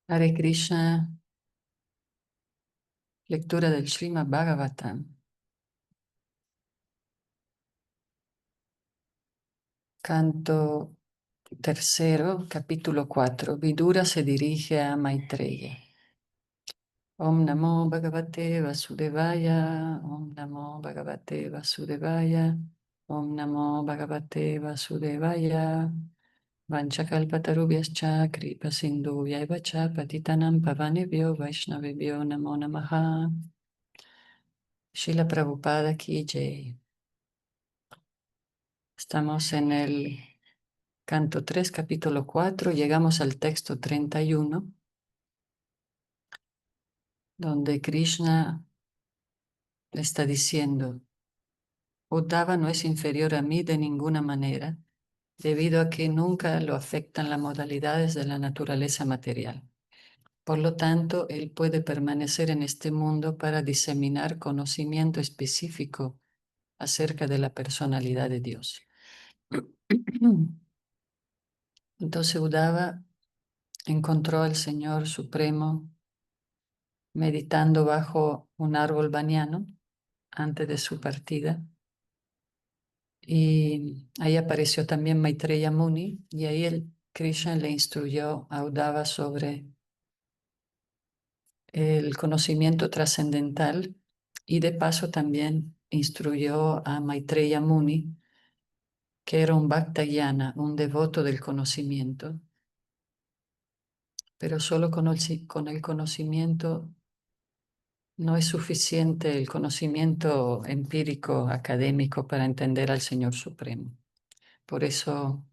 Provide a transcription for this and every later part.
Hare Krishna, lectura del Srimad Bhagavatam, canto tercero, capítulo 4. Vidura se dirige a Maitreya. Om Namo Bhagavate Vasudevaya, Om Namo Bhagavate Vasudevaya, Om Namo Bhagavate Vasudevaya. Vanchakalpatarubhyascha kripa sindhuvya cha patitanam pavanebhyo vaishnavebhyo namo namaha. Srila Prabhupada ki jai. Estamos en el canto 3, capítulo 4, llegamos al texto 31, donde Krishna le está diciendo: Uddhava no es inferior a mí de ninguna manera, debido a que nunca lo afectan las modalidades de la naturaleza material. Por lo tanto, él puede permanecer en este mundo para diseminar conocimiento específico acerca de la personalidad de Dios. Entonces Uddhava encontró al Señor Supremo meditando bajo un árbol baniano antes de su partida. Y ahí apareció también Maitreya Muni, y ahí el Krishna le instruyó a Uddhava sobre el conocimiento trascendental, y de paso también instruyó a Maitreya Muni, que era un Bhaktayana, un devoto del conocimiento, pero solo con el conocimiento no es suficiente, el conocimiento empírico académico, para entender al Señor Supremo. Por eso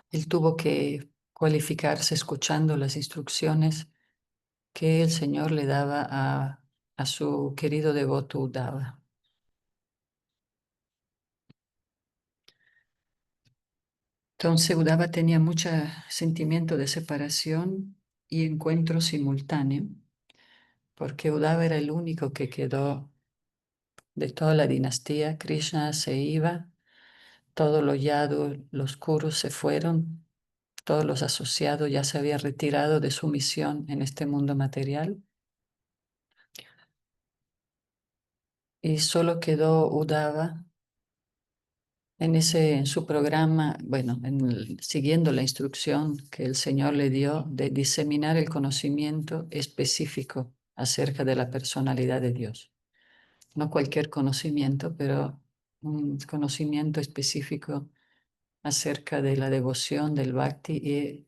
él tuvo que cualificarse escuchando las instrucciones que el Señor le daba a su querido devoto Uddhava. Entonces Uddhava tenía mucho sentimiento de separación y encuentro simultáneo, porque Uddhava era el único que quedó de toda la dinastía. Krishna se iba, todos los yadus, los kurus se fueron, todos los asociados ya se habían retirado de su misión en este mundo material, y solo quedó Uddhava en su programa, bueno, siguiendo la instrucción que el Señor le dio de diseminar el conocimiento específico acerca de la personalidad de Dios. No cualquier conocimiento, pero un conocimiento específico acerca de la devoción, del bhakti, y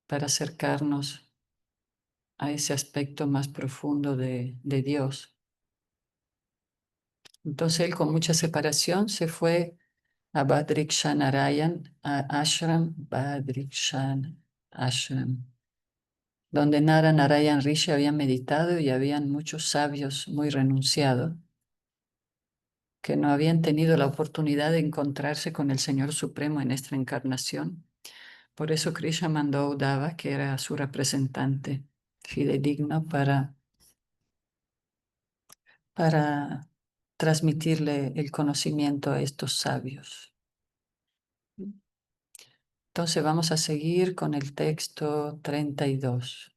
para acercarnos a ese aspecto más profundo de Dios. Entonces él, con mucha separación, se fue a Badrikshanarayan, a Ashram, Badrikshan Ashram, donde Nara Narayan Rishi había meditado, y habían muchos sabios muy renunciados que no habían tenido la oportunidad de encontrarse con el Señor Supremo en esta encarnación. Por eso Krishna mandó a Uddhava, que era su representante fidedigno, para transmitirle el conocimiento a estos sabios. Entonces vamos a seguir con el texto 32.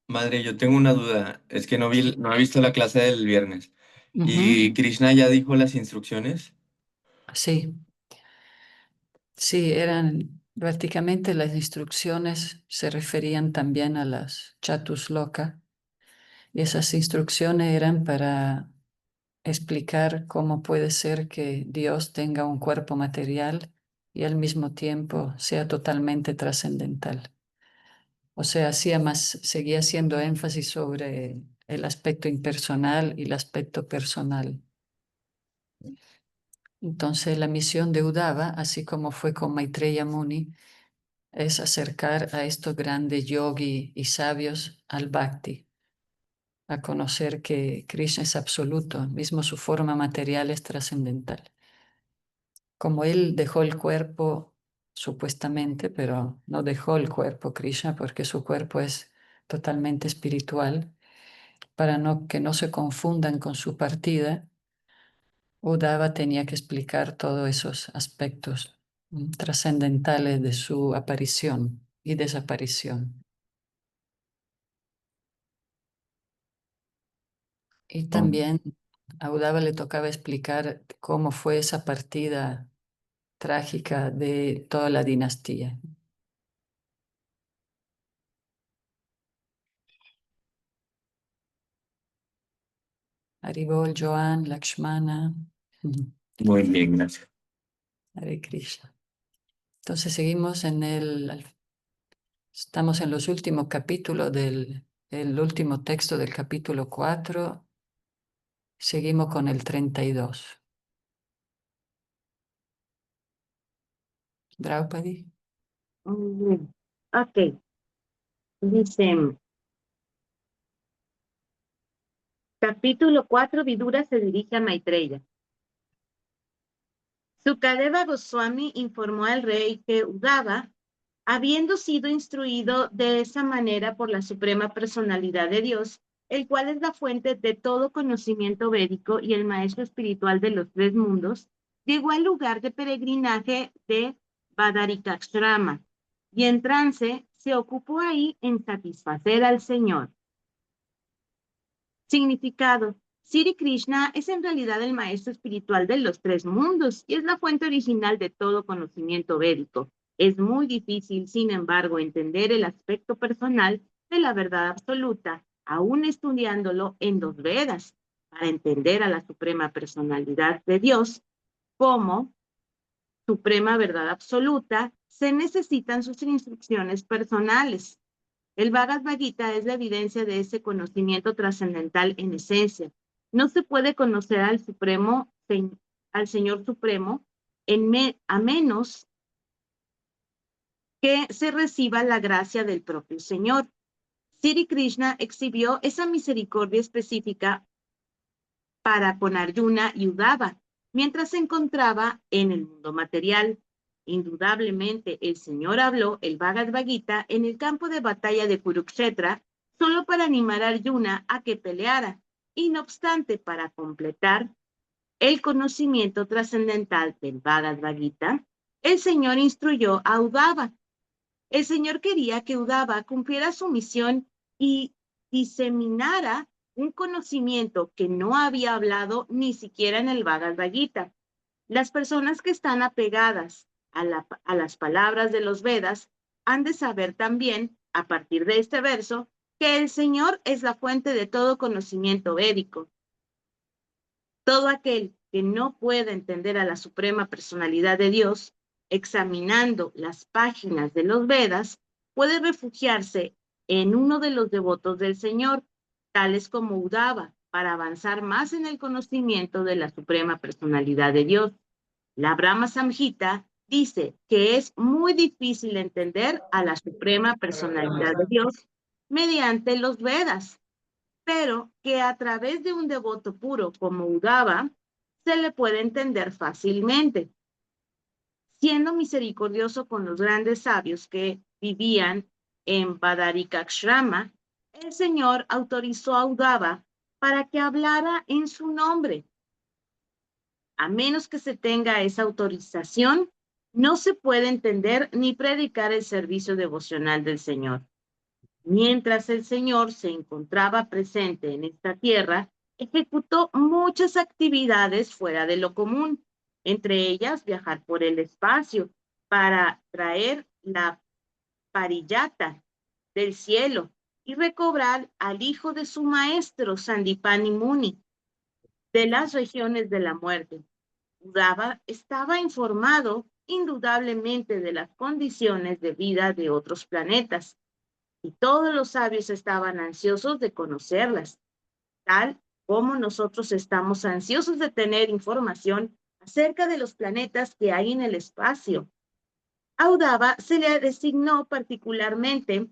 Madre, yo tengo una duda. Es que no he visto la clase del viernes. Ujú. ¿Y Krishna ya dijo las instrucciones? Sí, sí, eran prácticamente las instrucciones, se referían también a las chatusloka, y esas instrucciones eran para explicar cómo puede ser que Dios tenga un cuerpo material y al mismo tiempo sea totalmente trascendental. O sea, seguía haciendo énfasis sobre el aspecto impersonal y el aspecto personal. Entonces, la misión de Uddhava, así como fue con Maitreya Muni, es acercar a estos grandes yogis y sabios al bhakti, a conocer que Krishna es absoluto, mismo su forma material es trascendental. Como él dejó el cuerpo, supuestamente, pero no dejó el cuerpo Krishna, porque su cuerpo es totalmente espiritual, para que no se confundan con su partida, Uddhava tenía que explicar todos esos aspectos trascendentales de su aparición y desaparición. Y Oh, también a Udava le tocaba explicar cómo fue esa partida trágica de toda la dinastía. Haribol, Joan, Lakshmana, muy bien, gracias. Hare Krishna. Entonces seguimos estamos en los últimos capítulos el último texto del capítulo 4. Seguimos con el 32. Draupadi. Muy bien. Ok, dice, capítulo 4, Vidura se dirige a Maitreya. Sukadeva Goswami informó al rey que Uddhava, habiendo sido instruido de esa manera por la Suprema Personalidad de Dios, el cual es la fuente de todo conocimiento védico y el maestro espiritual de los tres mundos, llegó al lugar de peregrinaje de Badarikashrama y en trance se ocupó ahí en satisfacer al Señor. Significado. Sri Krishna es en realidad el maestro espiritual de los tres mundos y es la fuente original de todo conocimiento védico. Es muy difícil, sin embargo, entender el aspecto personal de la verdad absoluta, aún estudiándolo en los Vedas, para entender a la suprema personalidad de Dios como suprema verdad absoluta, se necesitan sus instrucciones personales. El Bhagavad Gita es la evidencia de ese conocimiento trascendental en esencia. No se puede conocer al Supremo, al Señor Supremo, a menos que se reciba la gracia del propio Señor. Sri Krishna exhibió esa misericordia específica para con Arjuna y Uddhava, mientras se encontraba en el mundo material. Indudablemente, el Señor habló el Bhagavad Gita en el campo de batalla de Kurukshetra solo para animar a Arjuna a que peleara, y no obstante, para completar el conocimiento trascendental del Bhagavad Gita, el Señor instruyó a Uddhava. El Señor quería que Uddhava cumpliera su misión y diseminara un conocimiento que no había hablado ni siquiera en el Bhagavad Gita. Las personas que están apegadas a las palabras de los Vedas han de saber también, a partir de este verso, que el Señor es la fuente de todo conocimiento védico. Todo aquel que no pueda entender a la suprema personalidad de Dios, examinando las páginas de los Vedas, puede refugiarse en uno de los devotos del Señor, tales como Uddhava, para avanzar más en el conocimiento de la suprema personalidad de Dios. La Brahma Samhita dice que es muy difícil entender a la suprema personalidad de Dios mediante los Vedas, pero que a través de un devoto puro como Uddhava se le puede entender fácilmente. Siendo misericordioso con los grandes sabios que vivían en Badarikashrama, el Señor autorizó a Uddhava para que hablara en su nombre. A menos que se tenga esa autorización, no se puede entender ni predicar el servicio devocional del Señor. Mientras el Señor se encontraba presente en esta tierra, ejecutó muchas actividades fuera de lo común, entre ellas viajar por el espacio para traer la pariyata del cielo y recobrar al hijo de su maestro, Sandipani Muni, de las regiones de la muerte. Uddhava estaba informado indudablemente de las condiciones de vida de otros planetas y todos los sabios estaban ansiosos de conocerlas, tal como nosotros estamos ansiosos de tener información acerca de los planetas que hay en el espacio. A Uddhava se le designó particularmente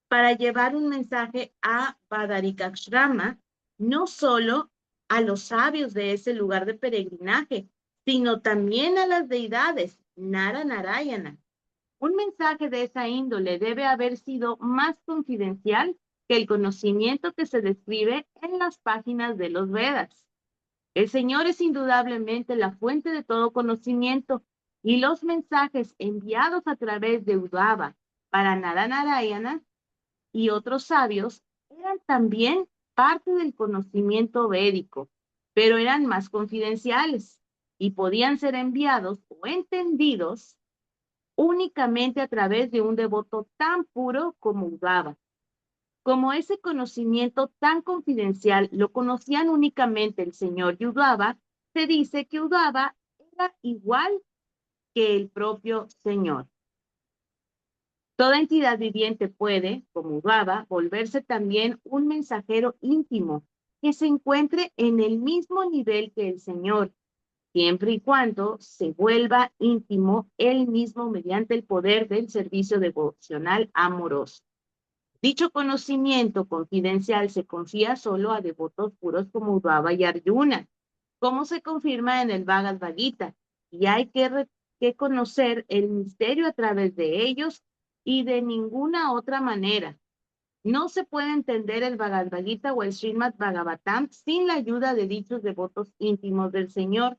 para llevar un mensaje a Badarikashrama, no solo a los sabios de ese lugar de peregrinaje, sino también a las deidades, Nara Narayana. Un mensaje de esa índole debe haber sido más confidencial que el conocimiento que se describe en las páginas de los Vedas. El Señor es indudablemente la fuente de todo conocimiento, y los mensajes enviados a través de Uddhava para Naranarayana y otros sabios eran también parte del conocimiento védico, pero eran más confidenciales y podían ser enviados o entendidos únicamente a través de un devoto tan puro como Uddhava. Como ese conocimiento tan confidencial lo conocían únicamente el señor Uddhava, se dice que Uddhava era igual que el propio señor. Toda entidad viviente puede, como Uddhava, volverse también un mensajero íntimo que se encuentre en el mismo nivel que el Señor, siempre y cuando se vuelva íntimo él mismo mediante el poder del servicio devocional amoroso. Dicho conocimiento confidencial se confía solo a devotos puros como Uddhava y Arjuna, como se confirma en el Bhagavad Gita, y hay que conocer el misterio a través de ellos y de ninguna otra manera. No se puede entender el Bhagavad Gita o el Srimad Bhagavatam sin la ayuda de dichos devotos íntimos del Señor.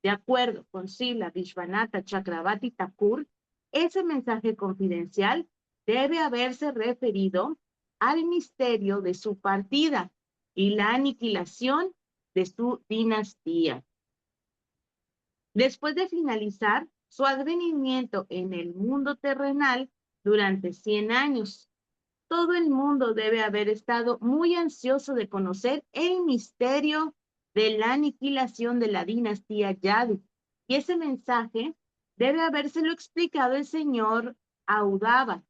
De acuerdo con Srila Vishwanatha Chakravarti Thakur, ese mensaje confidencial debe haberse referido al misterio de su partida y la aniquilación de su dinastía. Después de finalizar su advenimiento en el mundo terrenal durante 100 años, todo el mundo debe haber estado muy ansioso de conocer el misterio de la aniquilación de la dinastía Yadu. Y ese mensaje debe habérselo explicado el señor Audava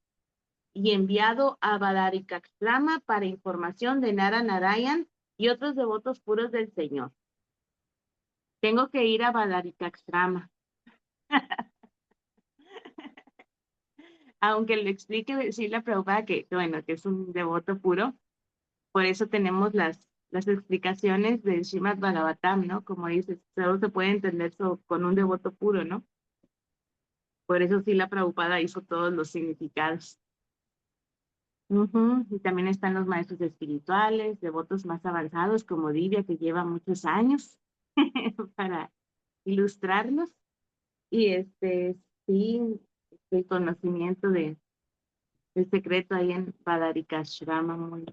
y enviado a Badarikaksrama para información de Nara Narayan y otros devotos puros del Señor. Tengo que ir a Badarikaksrama. Aunque lo explique Srila Prabhupada que, bueno, que es un devoto puro, por eso tenemos las explicaciones del Srimad Bhagavatam, ¿no? Como dices, solo se puede entender con un devoto puro, ¿no? Por eso Srila Prabhupada hizo todos los significados. Y también están los maestros espirituales, devotos más avanzados como Divya, que lleva muchos años para ilustrarnos. Y sí, el conocimiento del secreto ahí en Badarikashrama, muy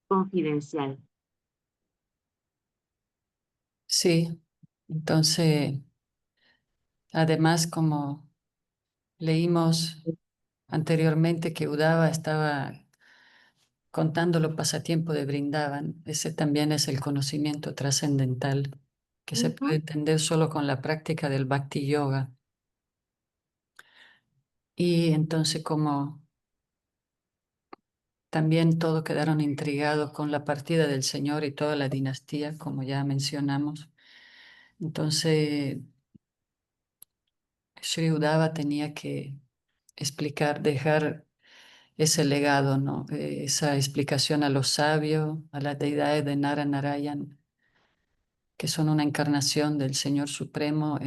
confidencial. Sí, entonces, además, como leímos anteriormente que Uddhava estaba contando los pasatiempos de Brindavan, ese también es el conocimiento trascendental que se puede entender solo con la práctica del Bhakti Yoga. Y entonces, como también todos quedaron intrigados con la partida del Señor y toda la dinastía, como ya mencionamos, entonces Sri Uddhava tenía que explicar, dejar ese legado, ¿no? Esa explicación a los sabios, a las deidades de Nara Narayan, que son una encarnación del Señor Supremo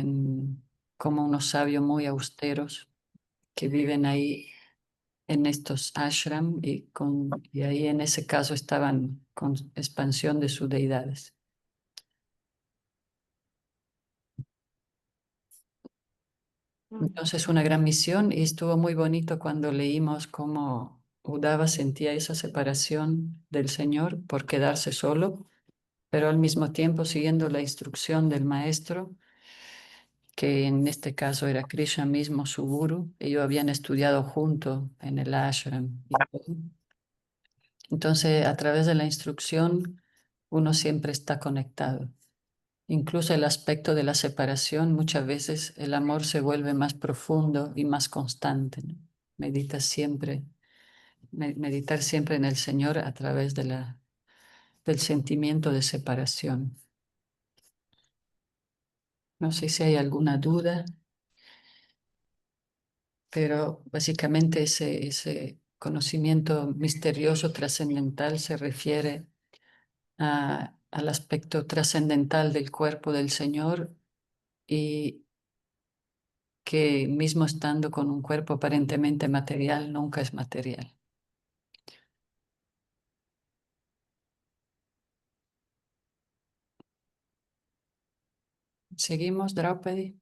como unos sabios muy austeros que viven ahí en estos ashram y ahí en ese caso estaban con expansión de sus deidades. Entonces una gran misión y estuvo muy bonito cuando leímos cómo Uddhava sentía esa separación del Señor por quedarse solo, pero al mismo tiempo siguiendo la instrucción del maestro, que en este caso era Krishna mismo, su guru. Ellos habían estudiado juntos en el ashram. Entonces, a través de la instrucción, uno siempre está conectado. Incluso el aspecto de la separación, muchas veces el amor se vuelve más profundo y más constante, ¿no? Meditar siempre en el Señor a través del sentimiento de separación. No sé si hay alguna duda, pero básicamente ese conocimiento misterioso, trascendental, se refiere al aspecto trascendental del cuerpo del Señor y que mismo estando con un cuerpo aparentemente material, nunca es material. ¿Seguimos, Draupadi?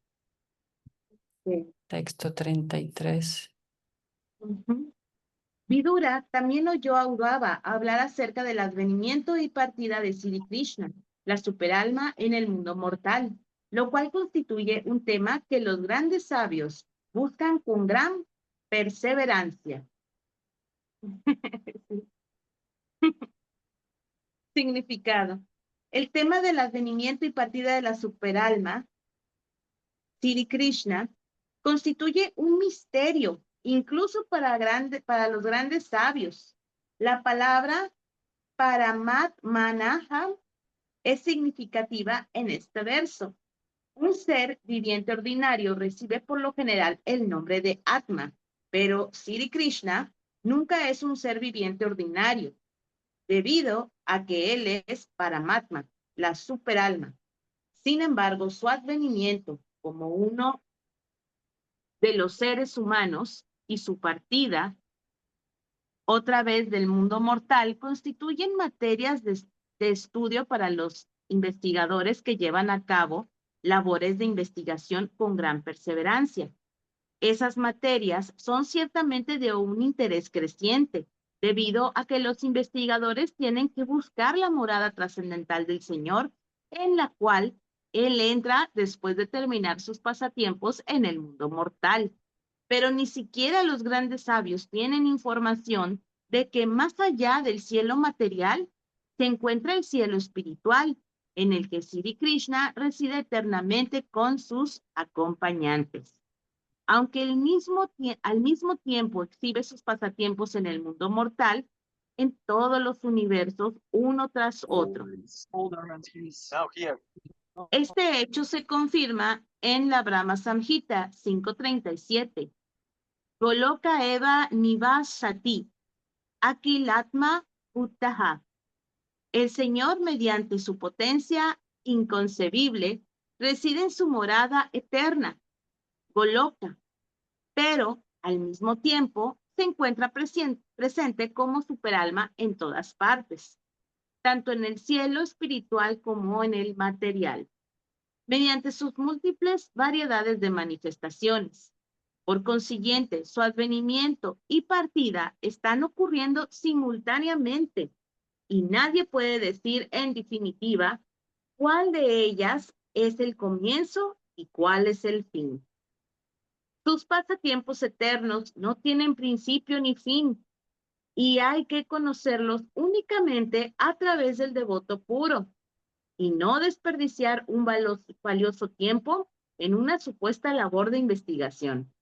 Sí. Texto 33. Ujú. Vidura también oyó a Uddhava hablar acerca del advenimiento y partida de Sri Krishna, la superalma en el mundo mortal, lo cual constituye un tema que los grandes sabios buscan con gran perseverancia. Significado. El tema del advenimiento y partida de la superalma, Sri Krishna, constituye un misterio, incluso para los grandes sabios. La palabra Paramatmanaham es significativa en este verso. Un ser viviente ordinario recibe por lo general el nombre de Atma, pero Sri Krishna nunca es un ser viviente ordinario, debido a que él es Paramatma, la superalma. Sin embargo, su advenimiento como uno de los seres humanos y su partida otra vez del mundo mortal constituyen materias de estudio para los investigadores que llevan a cabo labores de investigación con gran perseverancia. Esas materias son ciertamente de un interés creciente, debido a que los investigadores tienen que buscar la morada trascendental del Señor, en la cual Él entra después de terminar sus pasatiempos en el mundo mortal. Pero ni siquiera los grandes sabios tienen información de que más allá del cielo material se encuentra el cielo espiritual, en el que Sri Krishna reside eternamente con sus acompañantes. Aunque al mismo tiempo exhibe sus pasatiempos en el mundo mortal, en todos los universos, uno tras otro. Este hecho se confirma en la Brahma Samhita 5.37. Goloka Eva Nivasati, Akilatma Uttaha. El Señor, mediante su potencia inconcebible, reside en su morada eterna, Goloka, pero al mismo tiempo se encuentra presente como superalma en todas partes, tanto en el cielo espiritual como en el material, mediante sus múltiples variedades de manifestaciones. Por consiguiente, su advenimiento y partida están ocurriendo simultáneamente y nadie puede decir en definitiva cuál de ellas es el comienzo y cuál es el fin. Sus pasatiempos eternos no tienen principio ni fin y hay que conocerlos únicamente a través del devoto puro y no desperdiciar un valioso tiempo en una supuesta labor de investigación.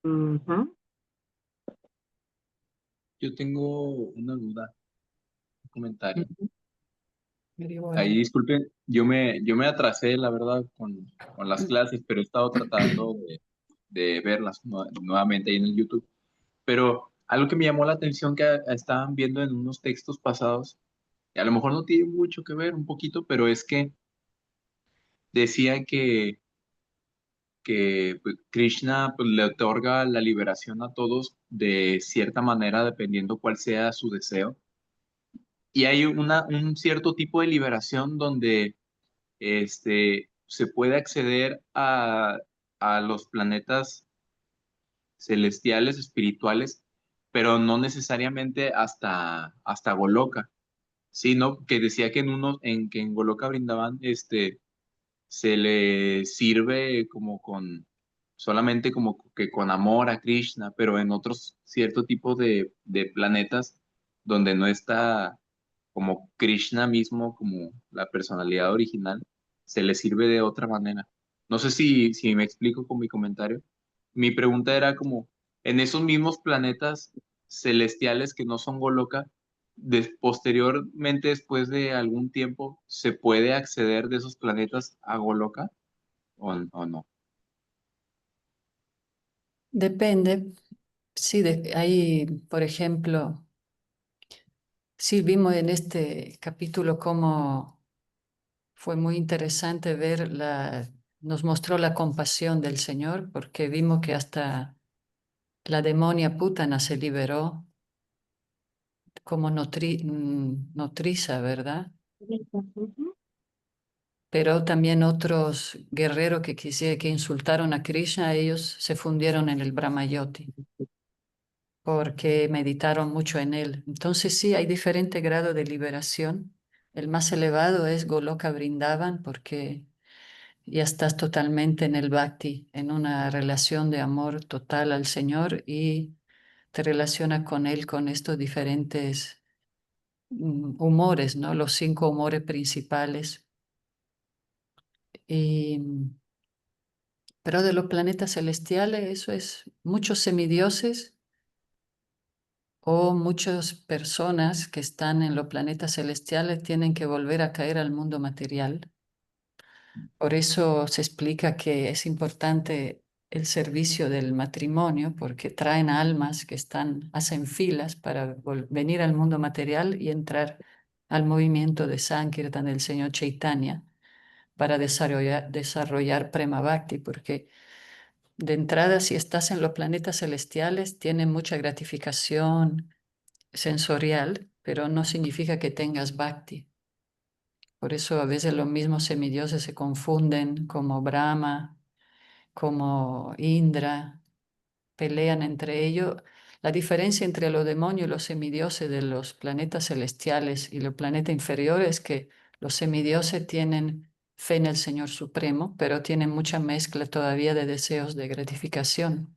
Uh-huh. Yo tengo una duda, un comentario. Igual. Ahí disculpen, yo me atrasé, la verdad, con las clases, pero he estado tratando de verlas nuevamente ahí en el YouTube. Pero algo que me llamó la atención que estaban viendo en unos textos pasados, y a lo mejor no tiene mucho que ver, un poquito, pero es que decía que pues, Krishna pues, le otorga la liberación a todos de cierta manera, dependiendo cuál sea su deseo. Y hay un cierto tipo de liberación donde se puede acceder a los planetas celestiales, espirituales, pero no necesariamente hasta Goloka, sino que decía que que en Goloka Brindavan, se le sirve como solamente como que con amor a Krishna, pero en otros cierto tipo de planetas donde no está como Krishna mismo, como la personalidad original, se le sirve de otra manera. No sé si me explico con mi comentario. Mi pregunta era como, en esos mismos planetas celestiales que no son Goloka, posteriormente, después de algún tiempo, ¿se puede acceder de esos planetas a Goloka o no? Depende. Sí, hay, por ejemplo, sí vimos en este capítulo cómo fue muy interesante ver nos mostró la compasión del Señor, porque vimos que hasta la demonia Putana se liberó como nodriza, ¿verdad? Uh-huh. pero también otros guerreros que insultaron a Krishna, ellos se fundieron en el Brahmayoti porque meditaron mucho en él. Entonces sí, hay diferente grado de liberación. El más elevado es Goloka Vrindavan porque ya estás totalmente en el bhakti, en una relación de amor total al Señor y te relaciona con Él con estos diferentes humores, ¿no? Los 5 humores principales. Y, pero de los planetas celestiales, eso es muchos semidioses o muchas personas que están en los planetas celestiales tienen que volver a caer al mundo material. Por eso se explica que es importante el servicio del matrimonio, porque traen almas que hacen filas para venir al mundo material y entrar al movimiento de Sankirtan del Señor Chaitanya para desarrollar Prema Bhakti, porque de entrada, si estás en los planetas celestiales, tienen mucha gratificación sensorial, pero no significa que tengas Bhakti. Por eso a veces los mismos semidioses se confunden como Brahma, como Indra, pelean entre ellos. La diferencia entre los demonios y los semidioses de los planetas celestiales y los planetas inferiores es que los semidioses tienen fe en el Señor Supremo, pero tienen mucha mezcla todavía de deseos de gratificación.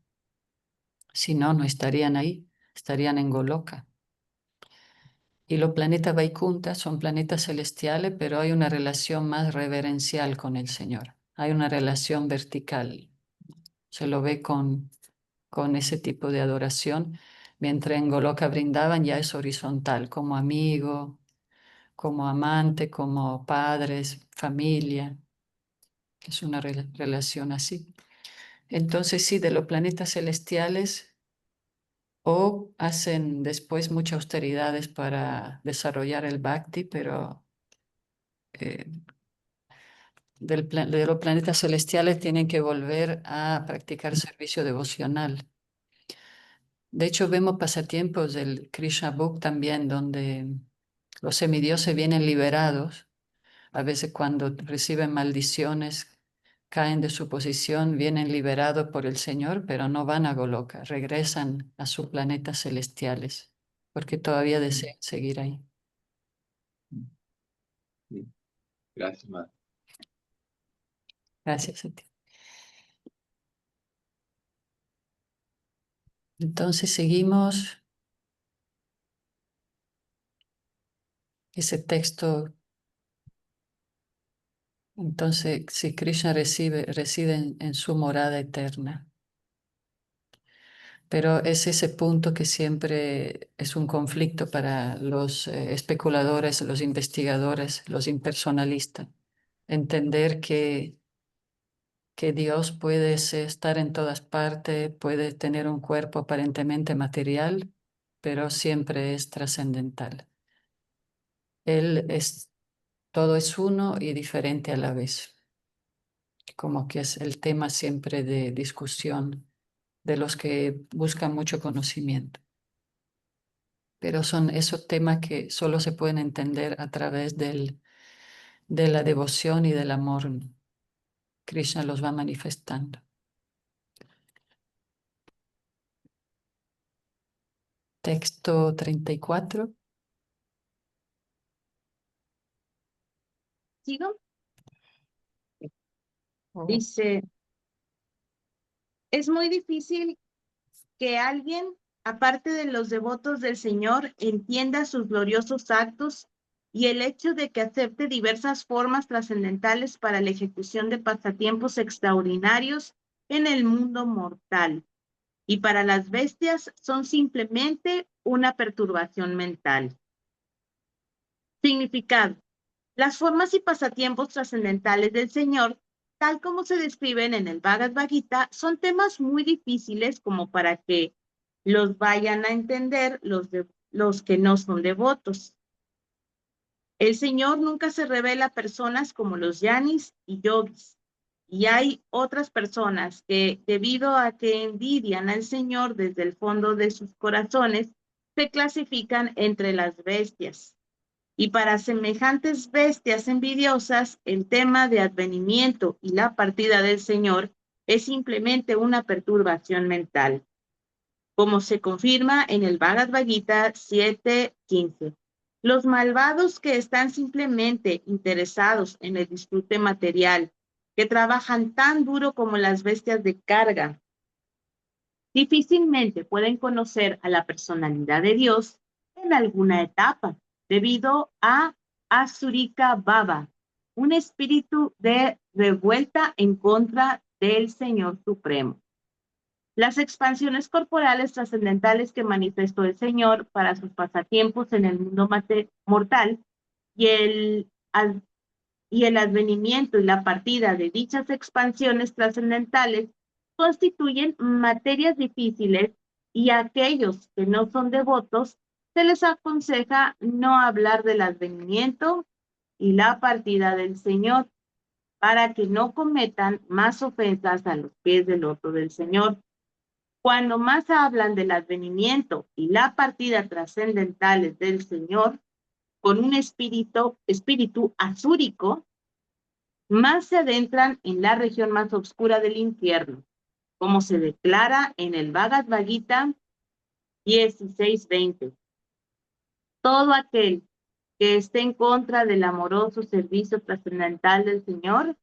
Si no, no estarían ahí, estarían en Goloka. Y los planetas Vaikunta son planetas celestiales, pero hay una relación más reverencial con el Señor. Hay una relación vertical. Se lo ve con ese tipo de adoración, mientras en Goloka Vrindavan ya es horizontal, como amigo, como amante, como padres, familia. Es una relación así. Entonces, sí, de los planetas celestiales o hacen después muchas austeridades para desarrollar el bhakti, pero eh, de los planetas celestiales tienen que volver a practicar servicio devocional. De hecho, vemos pasatiempos del Krishna Book también, donde los semidioses vienen liberados. A veces cuando reciben maldiciones, caen de su posición, vienen liberados por el Señor, pero no van a Goloka, regresan a sus planetas celestiales, porque todavía desean seguir ahí. Sí. Gracias, madre. Gracias a ti. Entonces seguimos ese texto. Entonces, si Krishna reside en su morada eterna. Pero es ese punto que siempre es un conflicto para los especuladores, los investigadores, los impersonalistas. Entender que Dios puede estar en todas partes, puede tener un cuerpo aparentemente material, pero siempre es trascendental. Todo es uno y diferente a la vez, como que es el tema siempre de discusión de los que buscan mucho conocimiento. Pero son esos temas que solo se pueden entender a través de la devoción y del amor. Krishna los va manifestando. Texto 34. ¿Sigo? Oh. Dice, es muy difícil que alguien, aparte de los devotos del Señor, entienda sus gloriosos actos y el hecho de que acepte diversas formas trascendentales para la ejecución de pasatiempos extraordinarios en el mundo mortal. Y para las bestias son simplemente una perturbación mental. Significado. Las formas y pasatiempos trascendentales del Señor, tal como se describen en el Bhagavad Gita, son temas muy difíciles como para que los vayan a entender los que no son devotos. El Señor nunca se revela a personas como los yanis y yogis. Y hay otras personas que, debido a que envidian al Señor desde el fondo de sus corazones, se clasifican entre las bestias. Y para semejantes bestias envidiosas, el tema de advenimiento y la partida del Señor es simplemente una perturbación mental, como se confirma en el Bhagavad Gita 7:15. Los malvados que están simplemente interesados en el disfrute material, que trabajan tan duro como las bestias de carga, difícilmente pueden conocer a la personalidad de Dios en alguna etapa, debido a Asurika Baba, un espíritu de revuelta en contra del Señor Supremo. Las expansiones corporales trascendentales que manifestó el Señor para sus pasatiempos en el mundo mortal y el advenimiento y la partida de dichas expansiones trascendentales constituyen materias difíciles, y a aquellos que no son devotos se les aconseja no hablar del advenimiento y la partida del Señor, para que no cometan más ofensas a los pies del loto del Señor. Cuando más hablan del advenimiento y la partida trascendentales del Señor con un espíritu azúrico, más se adentran en la región más oscura del infierno, como se declara en el Bhagavad Gita 16:20. Todo aquel que esté en contra del amoroso servicio trascendental del Señor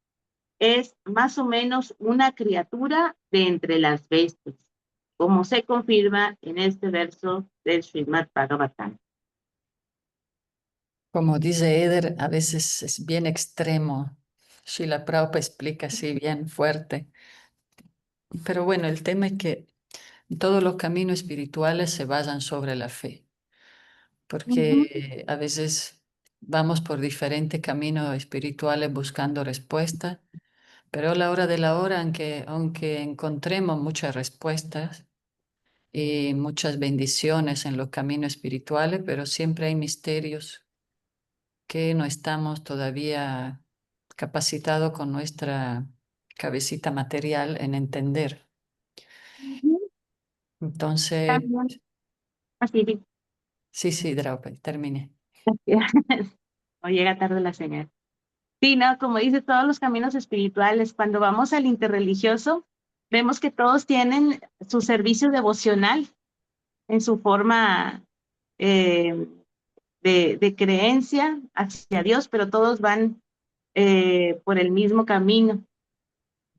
es más o menos una criatura de entre las bestias, como se confirma en este verso del Srimad Bhagavatam. Como dice Eder, a veces es bien extremo. Srila Prabhupada explica así bien fuerte. Pero bueno, el tema es que todos los caminos espirituales se basan sobre la fe, porque a veces vamos por diferentes caminos espirituales buscando respuestas, pero a la hora de la hora, aunque encontremos muchas respuestas y muchas bendiciones en los caminos espirituales, pero siempre hay misterios que no estamos todavía capacitados con nuestra cabecita material en entender. Entonces, Así, sí, Draupadi, terminé. o llega tarde la señal. Sí, no, como dice, todos los caminos espirituales, cuando vamos al interreligioso, vemos que todos tienen su servicio devocional en su forma eh, de creencia hacia Dios, pero todos van por el mismo camino,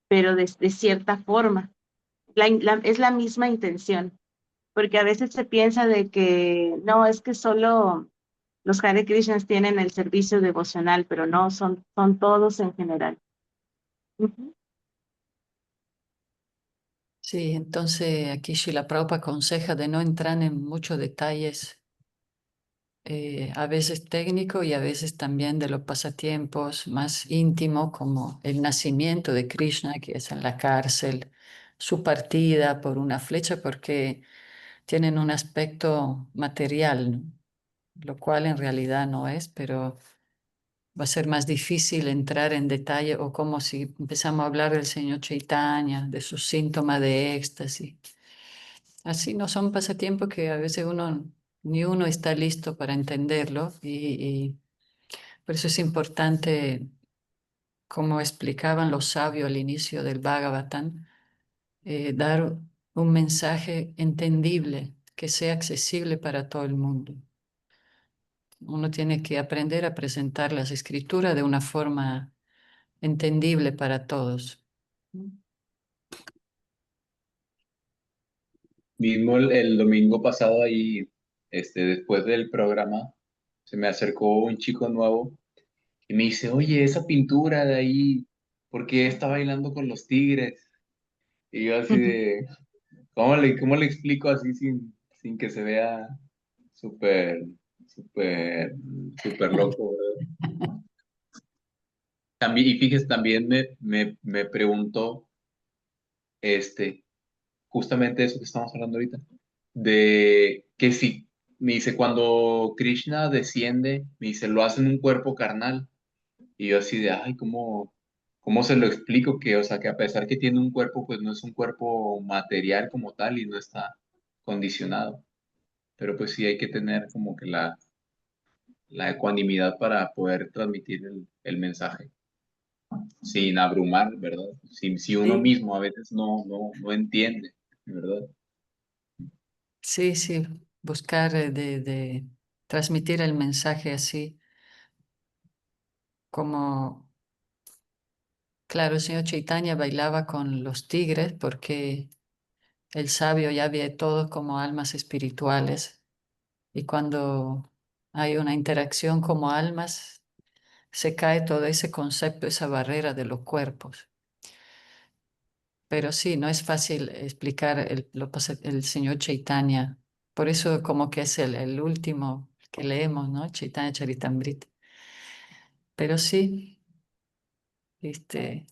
pero de cierta forma. Es la misma intención, porque a veces se piensa de que no, es que solo los Hare Krishnas tienen el servicio devocional, pero no, son todos en general. Ujú. Sí, entonces aquí Srila Prabhupada aconseja de no entrar en muchos detalles, a veces técnicos y a veces también de los pasatiempos más íntimos, como el nacimiento de Krishna, que es en la cárcel, su partida por una flecha, porque tienen un aspecto material, ¿no? Lo cual en realidad no es, pero va a ser más difícil entrar en detalle, o como si empezamos a hablar del señor Chaitanya, de sus síntomas de éxtasis. Así no son pasatiempos que a veces ni uno está listo para entenderlo, y por eso es importante, como explicaban los sabios al inicio del Bhagavatam, dar un mensaje entendible, que sea accesible para todo el mundo. Uno tiene que aprender a presentar las escrituras de una forma entendible para todos. Mismo el domingo pasado ahí, después del programa, se me acercó un chico nuevo y me dice, oye, esa pintura de ahí, ¿por qué está bailando con los tigres? Y yo así de, ¿cómo le explico así sin que se vea súper, súper, súper loco, ¿verdad? También, y fíjese, también me preguntó, este, justamente eso que estamos hablando ahorita, de que si, me dice, cuando Krishna desciende, me dice, lo hace en un cuerpo carnal. Y yo así de, ay, ¿cómo se lo explico? Que, o sea, que a pesar que tiene un cuerpo, pues no es un cuerpo material como tal y no está condicionado. Pero pues sí hay que tener como que la ecuanimidad para poder transmitir el mensaje sin abrumar, ¿verdad? Si uno Sí, mismo a veces no entiende, ¿verdad? sí, sí, buscar de transmitir el mensaje así como, claro, el señor Chaitanya bailaba con los tigres porque el sabio ya ve todos como almas espirituales y cuando hay una interacción como almas, se cae todo ese concepto, esa barrera de los cuerpos. Pero sí, no es fácil explicar el señor Chaitanya. Por eso como que es el último que leemos, ¿no? Chaitanya Charitamrita. Pero sí, este,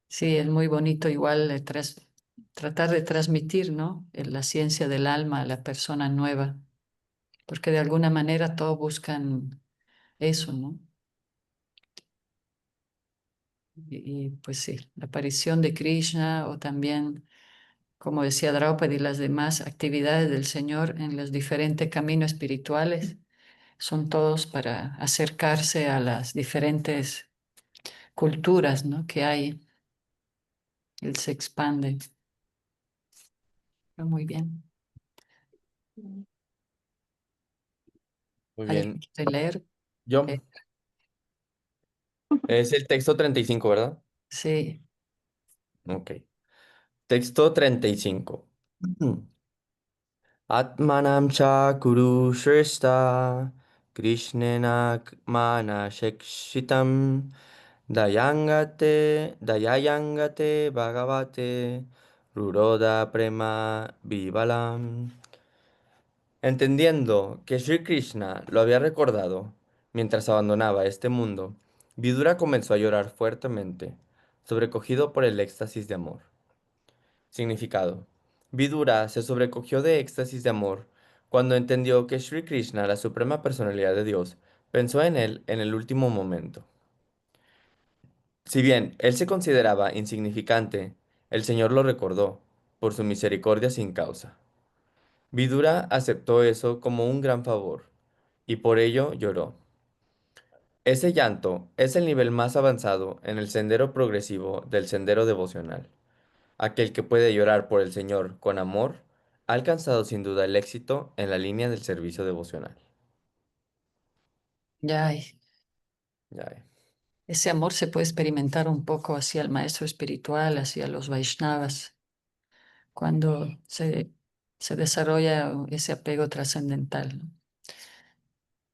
sí, es muy bonito igual tratar de transmitir, ¿no? La ciencia del alma a la persona nueva, porque de alguna manera todos buscan eso, ¿no? Pues sí, la aparición de Krishna o también, como decía Draupadi, las demás actividades del Señor en los diferentes caminos espirituales son todos para acercarse a las diferentes culturas, ¿no? que hay. Él se expande. Muy bien. Muy ¿Alguien bien. quiere leer? Eh, Yo. Es el texto 35, ¿verdad? sí, Ok. Texto 35. Atmanam cha kuru shrestha Krishnena mana shekshitam Dayayangate Bhagavate Ruroda Prema Vivalam. Entendiendo que Sri Krishna lo había recordado mientras abandonaba este mundo, Vidura comenzó a llorar fuertemente, sobrecogido por el éxtasis de amor. Significado. Vidura se sobrecogió de éxtasis de amor cuando entendió que Sri Krishna, la suprema personalidad de Dios, pensó en él en el último momento. Si bien él se consideraba insignificante, el Señor lo recordó por su misericordia sin causa. Vidura aceptó eso como un gran favor y por ello lloró. Ese llanto es el nivel más avanzado en el sendero progresivo del sendero devocional. Aquel que puede llorar por el Señor con amor ha alcanzado sin duda el éxito en la línea del servicio devocional. ya Ya, ese amor se puede experimentar un poco hacia el maestro espiritual, hacia los Vaishnavas, cuando se desarrolla ese apego trascendental, ¿no?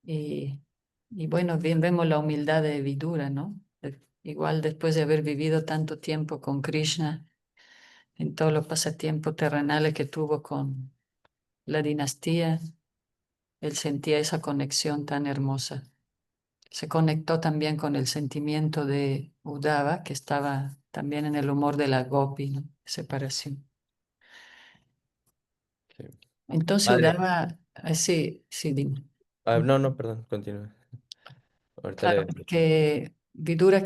Y, y bueno, bien vemos la humildad de Vidura, ¿no? Igual después de haber vivido tanto tiempo con Krishna, en todos los pasatiempos terrenales que tuvo con la dinastía, él sentía esa conexión tan hermosa. Se conectó también con el sentimiento de Uddhava, que estaba también en el humor de la Gopi, ¿no? Separación. sí. Entonces Madre, Uddhava, sí, sí, dime. no, no, perdón, continúa. Ahorita Claro, le... porque Vidura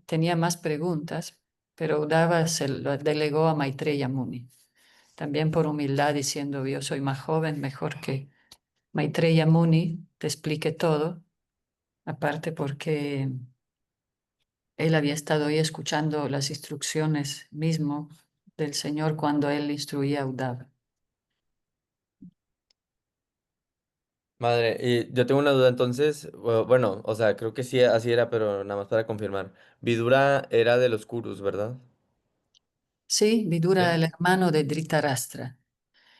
tenía más preguntas, pero Uddhava se lo delegó a Maitreya Muni, también por humildad, diciendo, yo soy más joven, mejor que Maitreya Muni te explique todo, aparte porque él había estado ahí escuchando las instrucciones mismo del Señor cuando él instruía a Uddhava. Madre, y yo tengo una duda entonces, bueno, o sea, creo que sí, así era, pero nada más para confirmar. Vidura era de los Kurus, ¿verdad? Sí, Vidura, Sí. el hermano de Dhritarashtra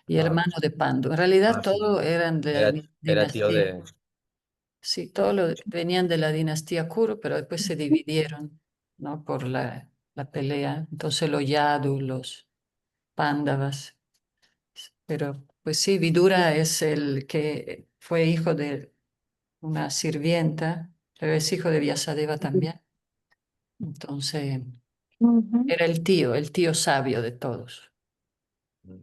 y Ah, hermano de Pandu. En realidad sí. todos eran de la Era tío dinastía. de... Sí, venían de la dinastía Kuru, pero después se dividieron, ¿no? Por la pelea. Entonces los Yadu, los Pándavas. Pero pues sí, Vidura es el que fue hijo de una sirvienta, pero es hijo de Vyasadeva también. Entonces Ujú. era el tío sabio de todos,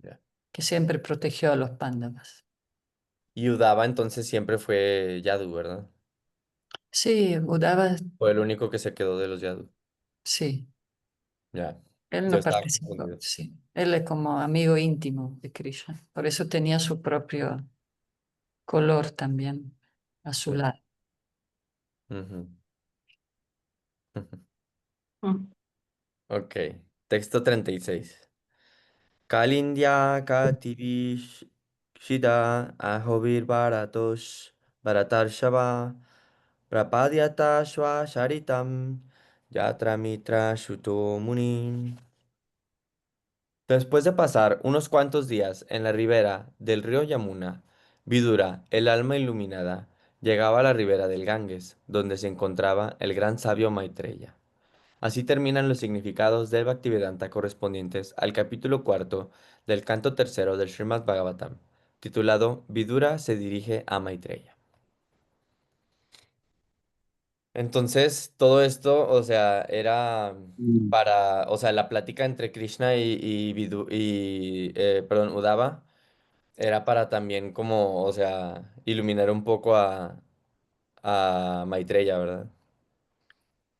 Ya. que siempre protegió a los Pándavas. Y Udava entonces siempre fue Yadu, ¿verdad? Sí, Uddhava, Fue el único que se quedó de los Yadu. sí, Ya. él Yo no estaba participó, confundido. sí. Él es como amigo íntimo de Krishna, por eso tenía su propio color también a su Sí. lado. Ujú. Mm. Ok, texto 36. Kalindya Kativi Shida Ahovir Baratos Baratarshava Prapadyata Shwa Sharitam Yatra Mitra Shuto Muni. Después de pasar unos cuantos días en la ribera del río Yamuna, Vidura, el alma iluminada, llegaba a la ribera del Ganges, donde se encontraba el gran sabio Maitreya. Así terminan los significados del Bhaktivedanta correspondientes al capítulo cuarto del canto tercero del Srimad Bhagavatam, titulado Vidura se dirige a Maitreya. Entonces, todo esto, o sea, era Mm. para, o sea, la plática entre Krishna perdón, Uddhava, era para también como, o sea, iluminar un poco a Maitreya, ¿verdad?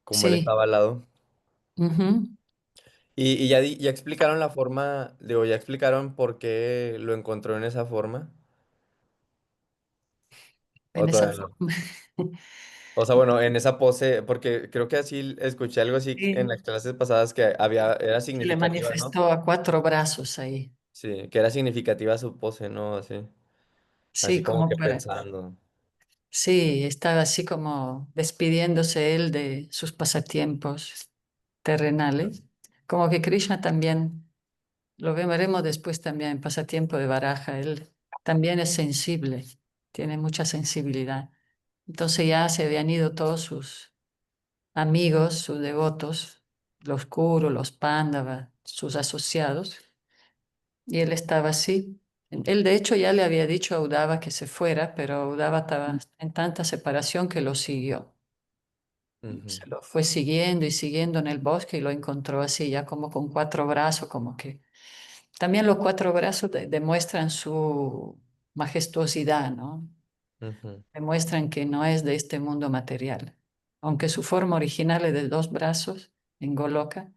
Como él Sí. estaba al lado. Ujú. Y ya, ya explicaron la forma, digo, ya explicaron por qué lo encontró en esa forma. O En esa todavía no. forma. O sea, bueno, en esa pose, porque creo que así escuché algo así en Sí, las clases pasadas que había, era se le significativa, ¿no? manifestó a cuatro brazos ahí. Sí, que era significativa su pose, ¿no? Así, así Sí, como como que para. pensando. Sí, estaba así como despidiéndose él de sus pasatiempos terrenales. Como que Krishna también, lo veremos después también en Pasatiempo de Baraja, él también es sensible, tiene mucha sensibilidad. Entonces ya se habían ido todos sus amigos, sus devotos, los Kuru, los Pándavas, sus asociados, y él estaba así. Él de hecho ya le había dicho a Udava que se fuera, pero Udava estaba en tanta separación que lo siguió. Ujú, Se lo fue siguiendo y siguiendo en el bosque y lo encontró así, ya como con cuatro brazos, como que... También los cuatro brazos demuestran su majestuosidad, ¿no? ujú, Demuestran que no es de este mundo material. Aunque su forma original es de dos brazos en Goloka,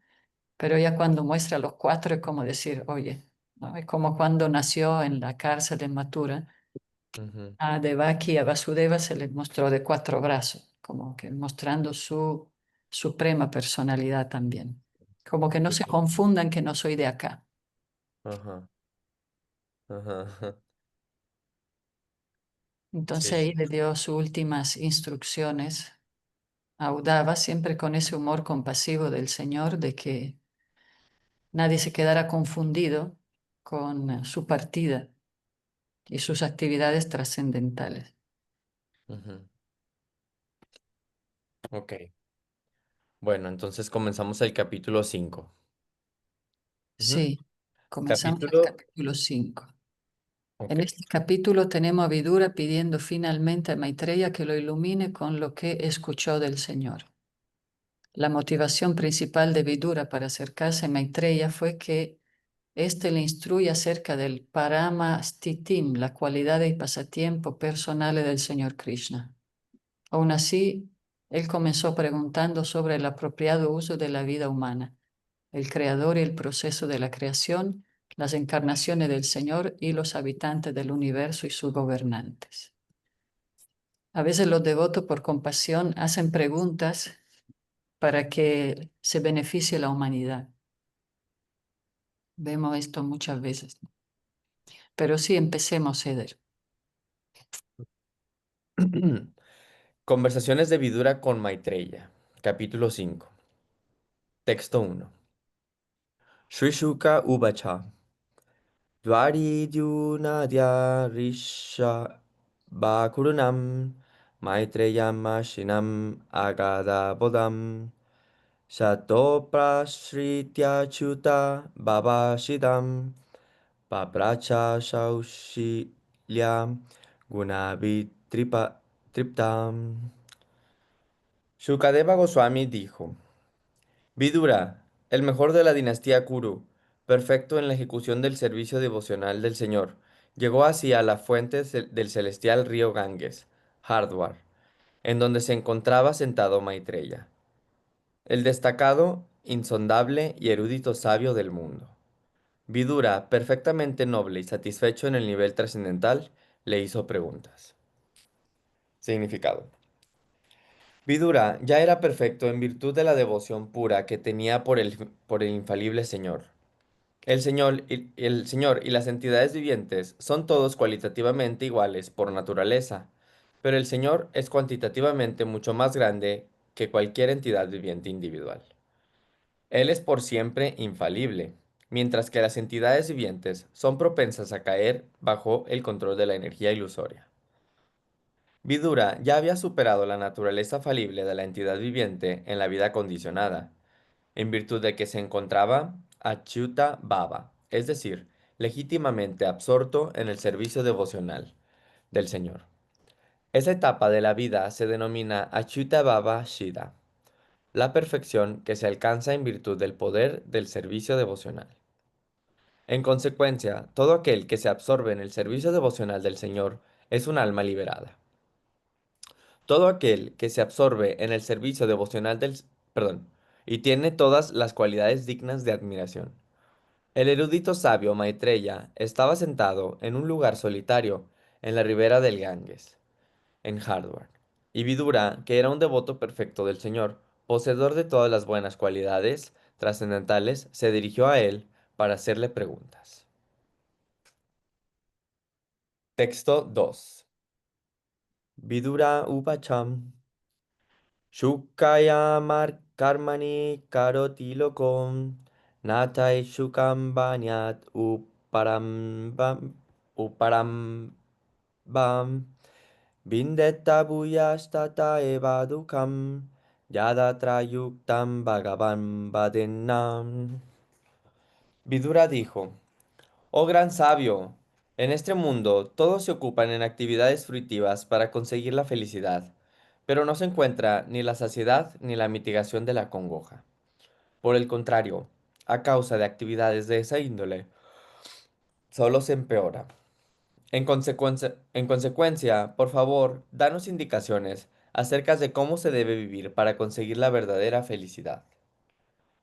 pero ya cuando muestra los cuatro es como decir, oye, ¿no? Es como cuando nació en la cárcel en Mathura, ujú. a Devaki y a Vasudeva se les mostró de cuatro brazos, como que mostrando su suprema personalidad también. Como que no se confundan que no soy de acá. Ajá, ajá, ajá. Entonces Sí. ahí le dio sus últimas instrucciones a Udava, siempre con ese humor compasivo del Señor, de que nadie se quedara confundido con su partida y sus actividades trascendentales. Ujú. Ok. Bueno, entonces comenzamos el capítulo 5. Sí, comenzamos el Capítulo, capítulo 5. ok. En este capítulo tenemos a Vidura pidiendo finalmente a Maitreya que lo ilumine con lo que escuchó del Señor. La motivación principal de Vidura para acercarse a Maitreya fue que éste le instruye acerca del Parama Stitim, la cualidad y pasatiempo personales del Señor Krishna. Aún así, él comenzó preguntando sobre el apropiado uso de la vida humana, el creador y el proceso de la creación, las encarnaciones del Señor y los habitantes del universo y sus gobernantes. A veces los devotos por compasión hacen preguntas para que se beneficie la humanidad. Vemos esto muchas veces. Pero sí, empecemos, Eder. Conversaciones de Vidura con Maitreya. Capítulo 5. Texto 1. Sri Shuka Uvacha. Dvarijunadya Risha Bakurunam Maitreya Mashinam Agada Bodam Shatoprashritya Chuta Babashidam Papracha Shaushilyam Gunavitripa Triptam. Shukadeva Goswami dijo: Vidura, el mejor de la dinastía Kuru, perfecto en la ejecución del servicio devocional del Señor, llegó hacia la fuente del celestial río Ganges, Hardwar, en donde se encontraba sentado Maitreya, el destacado, insondable y erudito sabio del mundo. Vidura, perfectamente noble y satisfecho en el nivel trascendental, le hizo preguntas. Significado. Vidura ya era perfecto en virtud de la devoción pura que tenía por el infalible Señor. El Señor y las entidades vivientes son todos cualitativamente iguales por naturaleza, pero el Señor es cuantitativamente mucho más grande que cualquier entidad viviente individual. Él es por siempre infalible, mientras que las entidades vivientes son propensas a caer bajo el control de la energía ilusoria. Vidura ya había superado la naturaleza falible de la entidad viviente en la vida condicionada, en virtud de que se encontraba Achyuta Baba, es decir, legítimamente absorto en el servicio devocional del Señor. Esa etapa de la vida se denomina Achyuta Baba Shida, la perfección que se alcanza en virtud del poder del servicio devocional. En consecuencia, todo aquel que se absorbe en el servicio devocional del Señor es un alma liberada. Todo aquel que se absorbe en el servicio devocional perdón, y tiene todas las cualidades dignas de admiración. El erudito sabio Maitreya estaba sentado en un lugar solitario en la ribera del Ganges, en Hardwar, y Vidura, que era un devoto perfecto del Señor, poseedor de todas las buenas cualidades trascendentales, se dirigió a él para hacerle preguntas. Texto 2. Vidura Upacham Shukayamar karmani karoti lokom natai shukam banyat uparambam vindetta bhuyastata eva dukam yadatra yuktam bhagavan vadennam. Vidura dijo: Oh gran sabio, en este mundo todos se ocupan en actividades fruitivas para conseguir la felicidad, pero no se encuentra ni la saciedad ni la mitigación de la congoja. Por el contrario, a causa de actividades de esa índole, solo se empeora. En consecuencia, por favor, danos indicaciones acerca de cómo se debe vivir para conseguir la verdadera felicidad.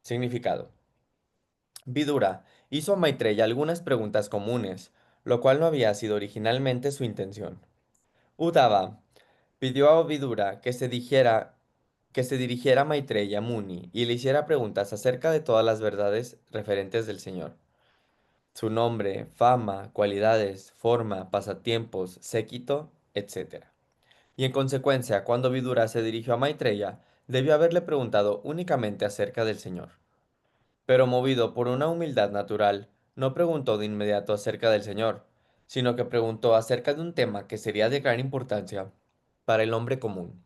Significado. Vidura hizo a Maitreya algunas preguntas comunes, lo cual no había sido originalmente su intención. Uddhava pidió a Vidura que se dirigiera a Maitreya Muni y le hiciera preguntas acerca de todas las verdades referentes del Señor. Su nombre, fama, cualidades, forma, pasatiempos, séquito, etc. Y en consecuencia, cuando Vidura se dirigió a Maitreya, debió haberle preguntado únicamente acerca del Señor. Pero movido por una humildad natural, no preguntó de inmediato acerca del Señor, sino que preguntó acerca de un tema que sería de gran importancia para el hombre común.